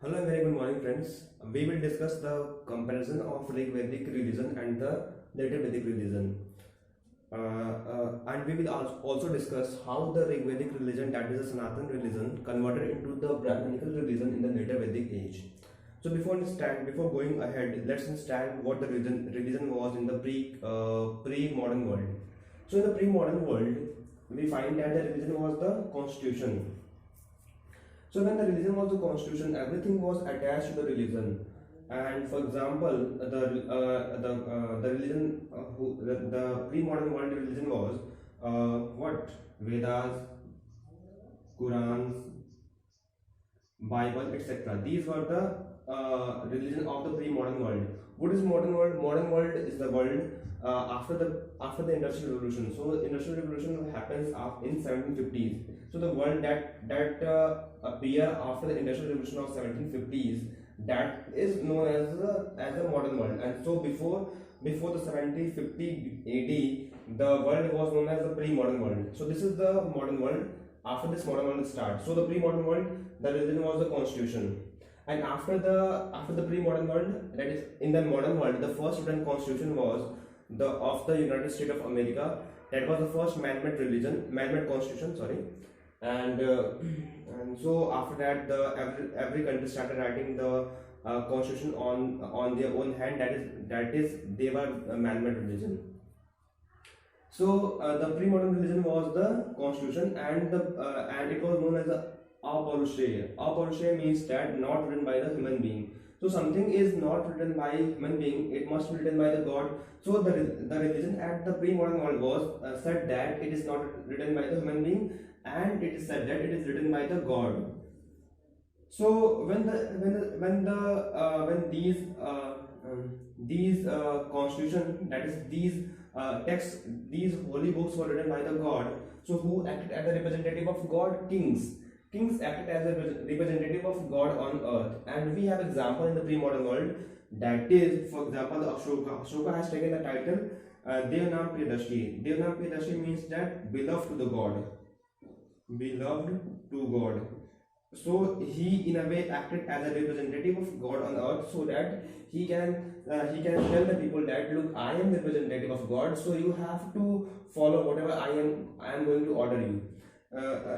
Hello and very good morning, friends. We will discuss the comparison of Rig Vedic religion and the later Vedic religion. And we will also discuss how the Rig Vedic religion, that is the Sanatan religion, converted into the Brahminical religion in the later Vedic age. So before going ahead, let's understand what the religion was in the pre-modern world. So in the pre-modern world, we find that the religion was the constitution. So when the religion was the constitution, everything was attached to the religion. And for example, the religion the pre-modern world religion was what Vedas, Qurans, Bible, etc. These were the religion of the pre-modern world. What is modern world? Modern world is the world after the industrial revolution. So the industrial revolution happens in 1750s. So the world that appear after the industrial revolution of 1750s, that is known as the modern world. And so before the 1750 AD, the world was known as the pre-modern world. So this is the modern world. After this modern world starts, so the pre-modern world, the religion was the constitution. And after the pre-modern world, that is in the modern world, the first written constitution was the of the United States of America. That was the first man-made constitution, sorry. And so after that, the every country started writing the constitution on their own hand. That is they were a man-made religion. So the pre-modern religion was the constitution, and it was known as the Aparusheya. Aparusheya means that not written by the human being. So something is not written by human being; it must be written by the God. So the religion at the pre-modern world was said that it is not written by the human being, and it is said that it is written by the God. So when these constitution, that is these texts, these holy books were written by the God. So who acted as the representative of God? Kings acted as a representative of God on earth. And we have example in the pre-modern world, that is, for example, the Ashoka has taken the title Devanam Priyadashi. Devanam Priyadashi means that beloved to the God. Beloved to God. So he in a way acted as a representative of God on earth, so that he can tell the people that, look, I am the representative of God, so you have to follow whatever I am going to order you.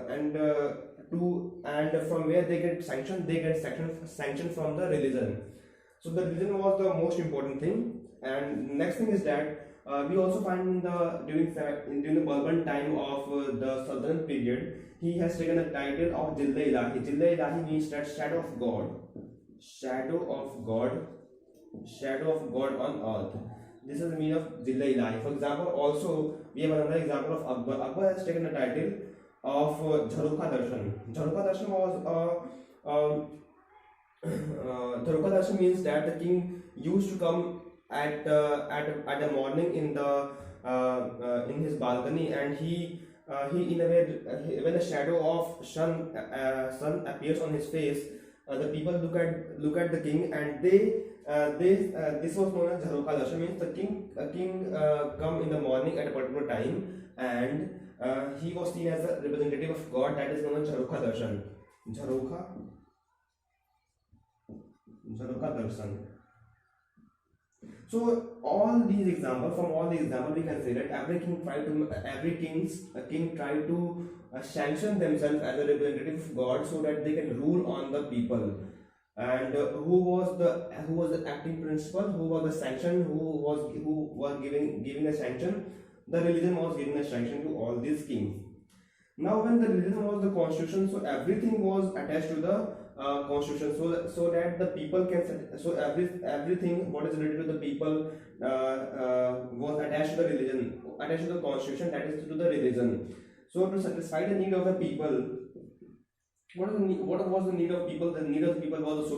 And from where they get sanction? They get sanction from the religion. So the religion was the most important thing. And next thing is that we also find during the Bourbon time of the Southern period, he has taken the title of Jilla Ilahi. Jilla Ilahi means that shadow of God, shadow of God, shadow of God on earth. This is the meaning of Jilla Ilahi. For example, also we have another example of Akbar. Akbar has taken the title of Jharokha Darshan. Jharokha Darshan was Jharokha Darshan means that the king used to come at the morning in his balcony, and he in a way, when the shadow of sun appears on his face, the people look at the king, and this was known as Jharokha Darshan. Means the king come in the morning at a particular time, and he was seen as a representative of God. That is known as Jharokha Darshan. Jharokha Darshan. So from all these examples, we can say that every king tried to sanction themselves as a representative of God, so that they can rule on the people. And who was the acting principal? Who was the sanction? Who was giving a sanction? The religion was giving a sanction to all these kings. Now, when the religion was the constitution, so everything was attached to the constitution, so that the people can, so everything what is related to the people was attached to the religion, attached to the constitution, that is to the religion. So to satisfy the need of the people, what was the need of people? The need of the people was the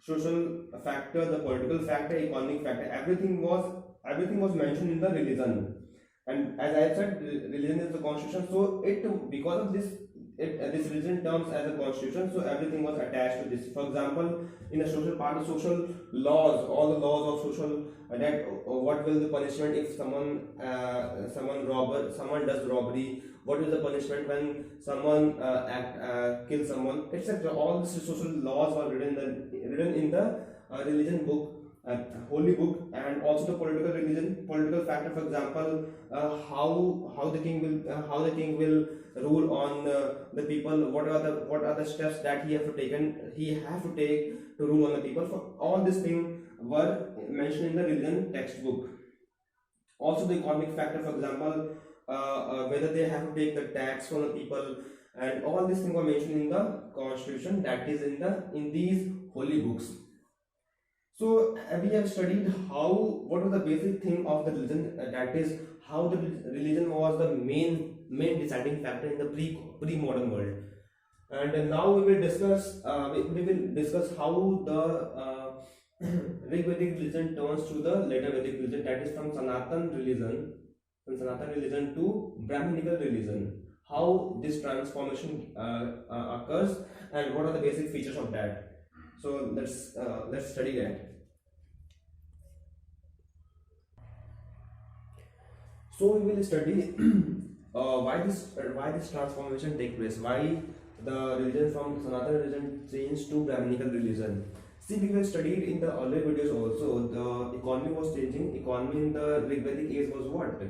social factor, the political factor, economic factor. Everything was mentioned in the religion. And as I said, religion is the constitution. So because of this, this religion terms as a constitution, so everything was attached to this. For example, in the social part, the social laws, all the laws of social, that what will the punishment if someone does robbery, what is the punishment when someone kills someone, etc. All these social laws were written in the religion book, holy book. And also the political factor. For example, how the king will rule on the people. What are the steps that he have to take to rule on the people. For all these things were mentioned in the religion textbook. Also the economic factor. For example, whether they have to take the tax from the people, and all these things were mentioned in the constitution, that is in these holy books. So we have studied what was the basic thing of the religion, that is how the religion was the main deciding factor in the pre-modern world. And now we will discuss how the Rigvedic religion turns to the later Vedic religion, that is from Sanatan religion to Brahminical religion. How this transformation occurs, and what are the basic features of that. So let's study that. So we will study why this transformation take place, why the religion from Sanatana religion changed to Brahminical religion. See, we have studied in the earlier videos also, the economy was changing. Economy in the Rigvedic age was what?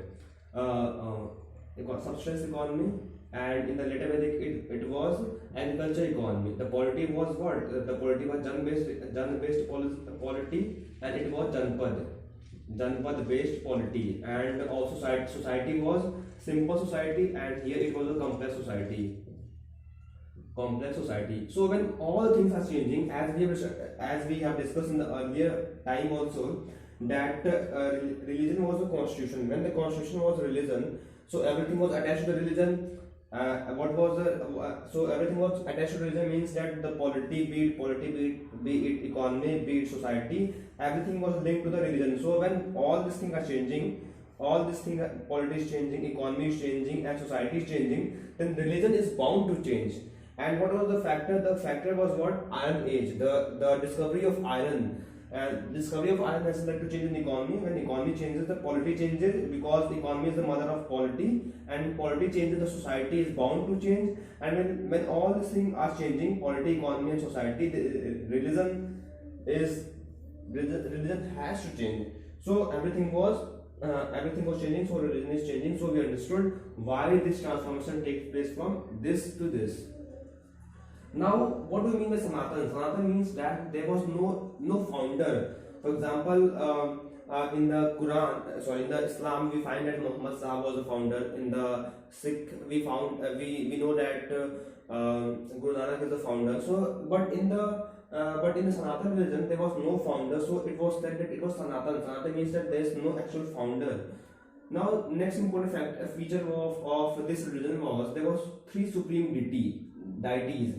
Subsistence economy, and in the later Vedic it was agriculture economy. The polity was what? The polity was Jan based polity, and it was Janpad based polity. And also society was simple society, and here it was a complex society. So when all the things are changing, as we have discussed in the earlier time also, that religion was the constitution. When the constitution was religion, so everything was attached to the religion. So everything was attached to religion means that the polity, be it economy, be it society, everything was linked to the religion. So when all these things are changing, polity is changing, economy is changing, and society is changing, then religion is bound to change. And what was the factor? The factor was what? Iron Age, the discovery of iron. And discovery of iron has led to change in the economy. When economy changes, the polity changes, because the economy is the mother of polity, and polity changes, the society is bound to change. And when all these things are changing, polity, economy, and society, religion has to change. So everything was changing. So religion is changing. So we understood why this transformation takes place from this to this. Now, what do you mean by Sanatan? Sanatan means that there was no founder. For example, in the in the Islam, we find that Muhammad Sahib was the founder. In the Sikh, we know that Guru Nanak is the founder. So, but in the Sanatan religion, there was no founder. So it was said that it was Sanatan. Sanatan means that there is no actual founder. Now, next important feature of this religion was there was 3 supreme deities.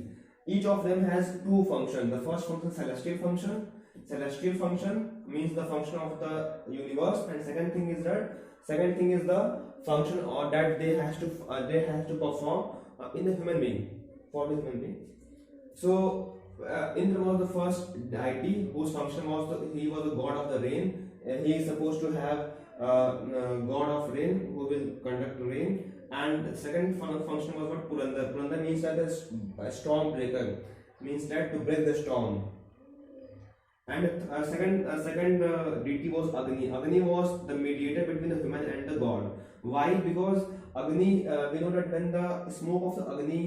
Each of them has 2 functions. The first function, celestial function. Celestial function means the function of the universe, and second thing is the function or that they have to perform in the human being, for the human being. So Indra was the first deity whose function was he was the god of the rain. He is supposed to have god of rain who will conduct rain. And the second function was what? Purandar. Purandar means that a storm breaker, means that to break the storm. And second deity was Agni. Agni was the mediator between the human and the god. Why? Because Agni, we know that when the smoke of the Agni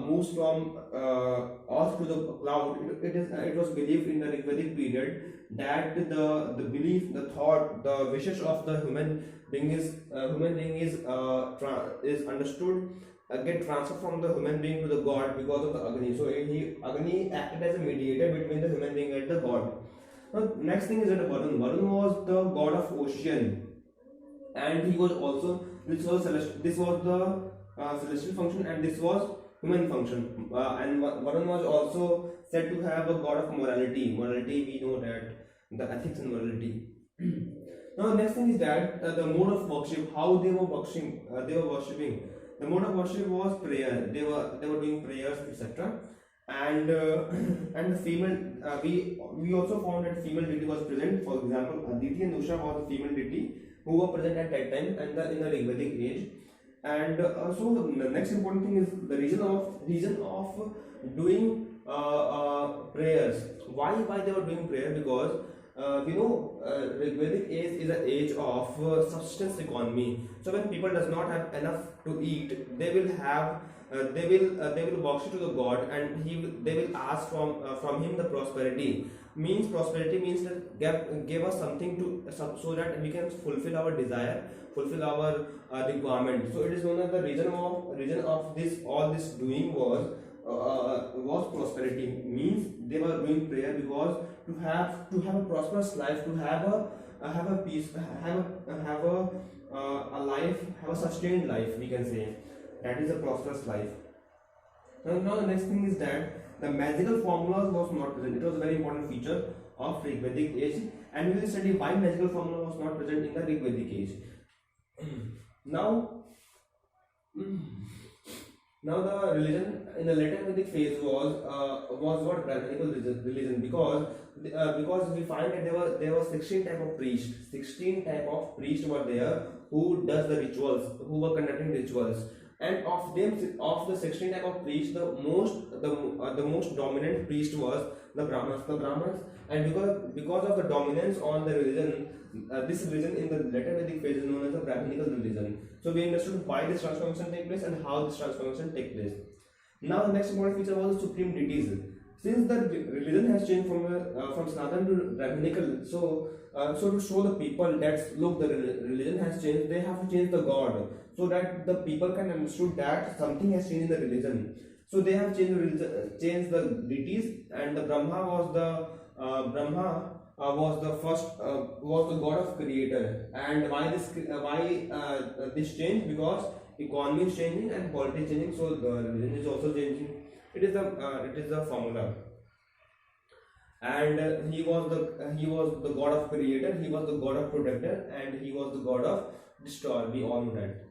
moves from earth to the cloud, it was believed in the Rigvedic period that the belief, the thought, the wishes of the human being is understood, get transferred from the human being to the god because of the Agni. So Agni acted as a mediator between the human being and the god. Now next thing is that Varun. Varun was the god of ocean, and he was also this was the celestial function, and this was human function. And Varun was also said to have a god of morality. Morality, we know that the ethics and morality. Now next thing is that the mode of worship, how they were worshipping. The mode of worship was prayer. They were doing prayers, etc. And and the female, we also found that female deity was present. For example, Aditi and Usha was a female deity who were present at that time and in the Rigvedic age. And so the next important thing is the reason of doing prayers. Why they were doing prayer? Because Rigvedic age is an age of subsistence economy. So when people does not have enough to eat, they will have they will worship to the god, and they will ask from him the prosperity. Means prosperity means that give us something to so that we can fulfill our desire, fulfill our requirement. So it is one of the reason of this all this doing was prosperity. Means they were doing prayer because to have a prosperous life, to have a peace, have a life, have a sustained life, we can say. That is a prosperous life. Now the next thing is that the magical formulas was not present. It was a very important feature of Rigvedic age, and we will study why magical formula was not present in the Rigvedic age. Now, now the religion in the later Vedic phase was what Brahminical religion, because we find that there were 16 type of priests. 16 type of priests were there who does the rituals, who were conducting rituals. And of the 16 type of priests, the most dominant priest was the Brahmins. And because of the dominance on the religion, this religion in the later Vedic phase is known as the Brahminical religion. So we understood why this transformation take place and how this transformation take place. Now the next important feature was the supreme deities. Since the religion has changed from Sanatan to Brahminical, so to show the people that look, the religion has changed, they have to change the god, so that the people can understood that something has changed in the religion. So they have changed the deities, and the Brahma was the first was the god of creator. And why this change? Because economy is changing and politics is changing, so the religion is also changing. It is the formula. And he was the god of creator, he was the god of protector, and he was the god of destroyer. We all know that.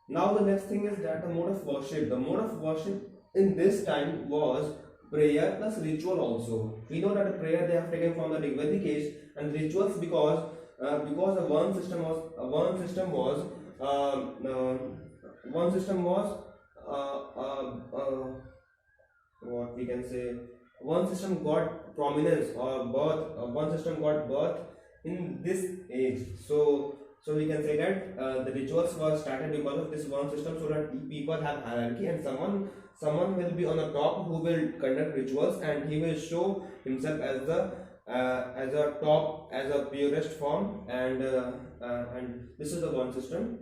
Now the next thing is that the mode of worship. The mode of worship in this time was prayer plus ritual also. We know that the prayer they have taken from the Rigvedic age, and rituals because the one system was what we can say, one system got prominence or birth, one system got birth in this age. So we can say that the rituals were started because of this one system, so that people have hierarchy, and someone will be on the top who will conduct rituals, and he will show himself as a top, as a purest form, and this is the one system.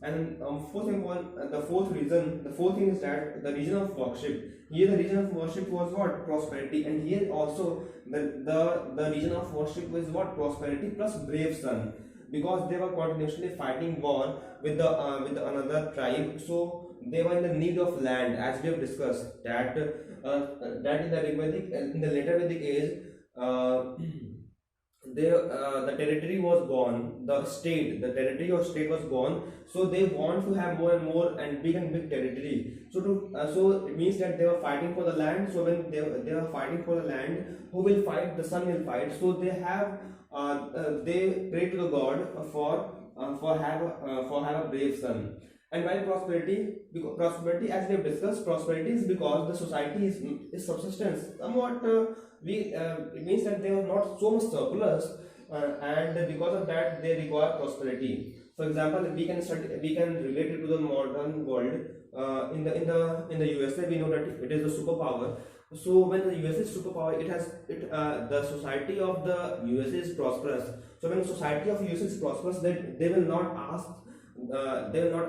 And the fourth thing is that the region of worship. Here the region of worship was what? Prosperity. And here also the region of worship was what? Prosperity plus brave son, because they were continuously fighting war with the another tribe. So they were in the need of land, as we have discussed that in the later Vedic age, the territory was gone, the territory or state was gone, so they want to have more and big territory. So it means that they were fighting for the land. So when they were fighting for the land, who will fight? The son will fight. So they pray to the god for have a brave son. And why prosperity? Because prosperity, as we have discussed, prosperity is because the society is subsistence. Somewhat it means that they are not so much surplus, and because of that they require prosperity. For example, we can relate it to the modern world. In the USA, we know that it is a superpower. So when the USA is superpower, the society of the USA is prosperous. So when the society of USA is prosperous, they will not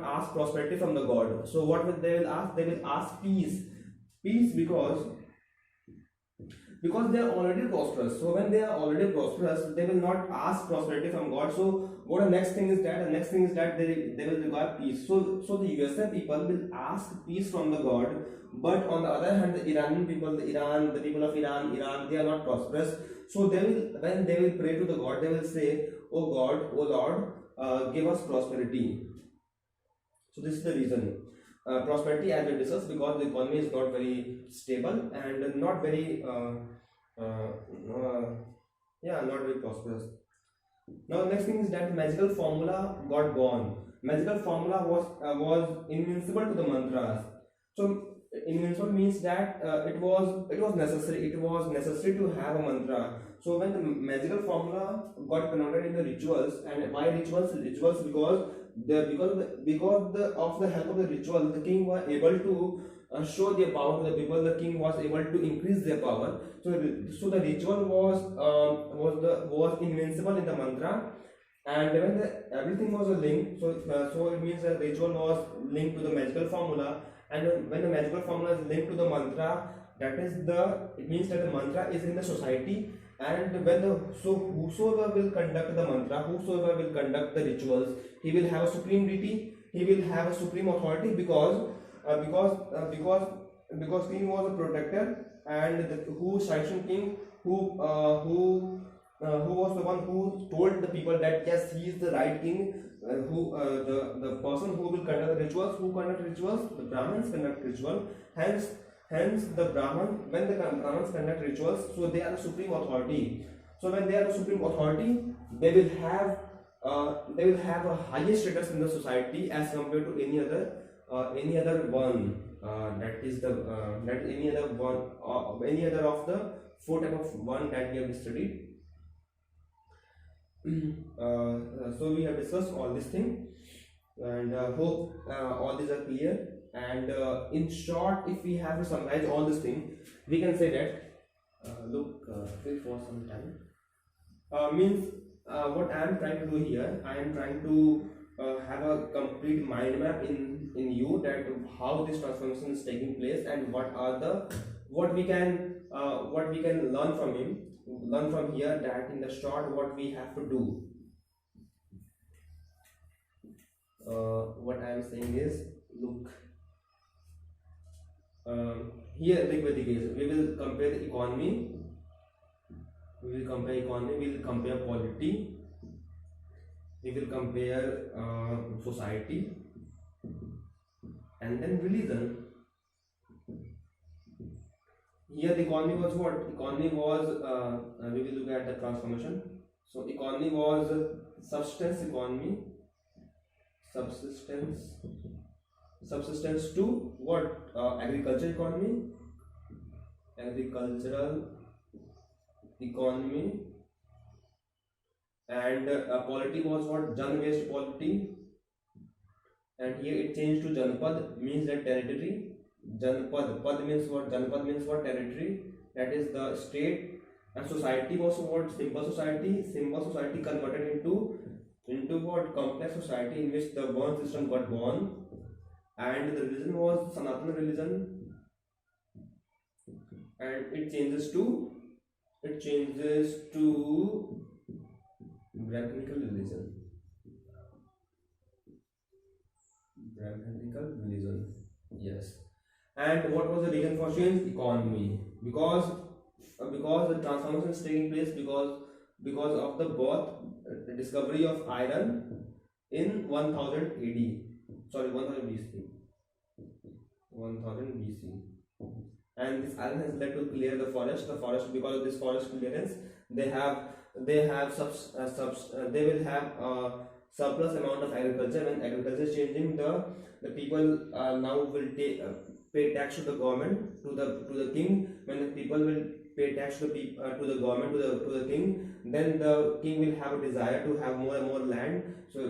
ask prosperity from the god. So what will they will ask? They will ask peace because they are already prosperous. So when they are already prosperous, they will not ask prosperity from God. So what the next thing is that? The next thing is that they will require peace. So the USA people will ask peace from the God. But on the other hand, the Iranian people, the people of Iran, they are not prosperous. So when they will pray to the God, they will say, "Oh God, oh Lord, give us prosperity." So this is the reason. prosperity, as we discussed, because the economy is not very stable and not very uh, uh, yeah, not very prosperous. Now next thing is that magical formula got born. Magical formula was invincible to the mantras. So invincible means that it was necessary. It was necessary to have a mantra. So when the magical formula got converted into rituals, and why rituals? Rituals because of the help of the ritual, the king was able to show their power to the people. The king was able to increase their power. So the ritual was invincible in the mantra, and when everything was a link, so it means the ritual was linked to the magical formula, and when the magical formula is linked to the mantra, it means that the mantra is in the society, and whosoever will conduct the mantra, whosoever will conduct the rituals, he will have a supreme deity, he will have a supreme authority, because king was a protector, and who sanctioned king, who was the one who told the people that yes, he is the right king, the person who will conduct the rituals, the Brahmins conduct ritual. Hence the Brahman, when the Brahmins conduct rituals, so they are the supreme authority. So when they are the supreme authority, they will have a higher status in the society as compared to any other one. That is any other of the four type of one that we have studied. So we have discussed all these things, and hope all these are clear. And in short, if we have to summarize all these things, we can say that wait for some time. Means what I am trying to do here, I am trying to have a complete mind map in you, that how this transformation is taking place, and what we can learn from here, that in the short what we have to do. What I am saying is, look, here Rigvedic is, we will compare the economy, we will compare polity, we will compare society, and then religion. Here the economy was what? Economy was, we will look at the transformation. So economy was subsistence economy, subsistence to what? Agriculture economy, agricultural economy, and polity was what? Jan based polity, and here it changed to Janpad, means that territory. Pad means what? Janpad means what? Territory, that is the state. And society was what? Simple society converted into what? Complex society, in which the Varna system got born. And the religion was Sanatana religion, and it changes to Brahminical religion. Yes. And what was the reason for change? Economy. Because the transformation is taking place because of the discovery of iron in 1000 AD. Sorry, 1000 BC. 1000 BC. And this iron has led to clear the forest. Because of this forest clearance, they will have surplus amount of agriculture. When agriculture is changing, the people now will pay tax to the government, to the king. When the people will pay tax to the government, to the king, then the king will have a desire to have more and more land. So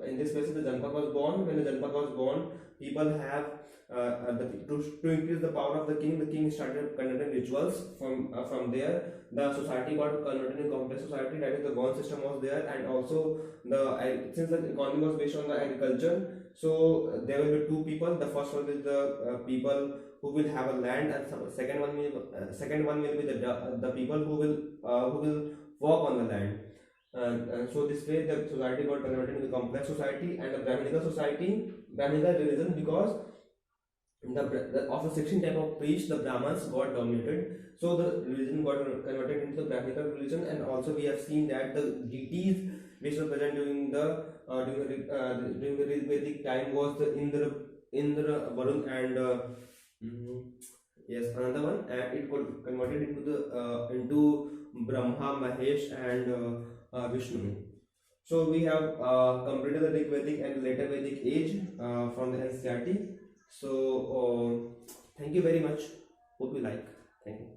in this case, the Janpat was born. When the Janpat was born, people have to increase the power of the king started conducting rituals. From there, the society got converted in complex society, that is the Varna system was there. And also since the economy was based on the agriculture, so there will be two people. The first one is the people who will have a land, and second one will be the people who will work on the land. So this way the society got converted into the complex society. And the Brahminical religion, because of the 16 type of priests, the Brahmins got dominated. So the religion got converted into the Brahminical religion. And also we have seen that the deities which were present during the Vedic time was the Indra, Varun, and mm, yes, another one, and it got converted into the into Brahma, Mahesh, and Vishnu. So we have completed the Rigvedic and later Vedic age from the NCERT. So thank you very much. Hope you like. Thank you.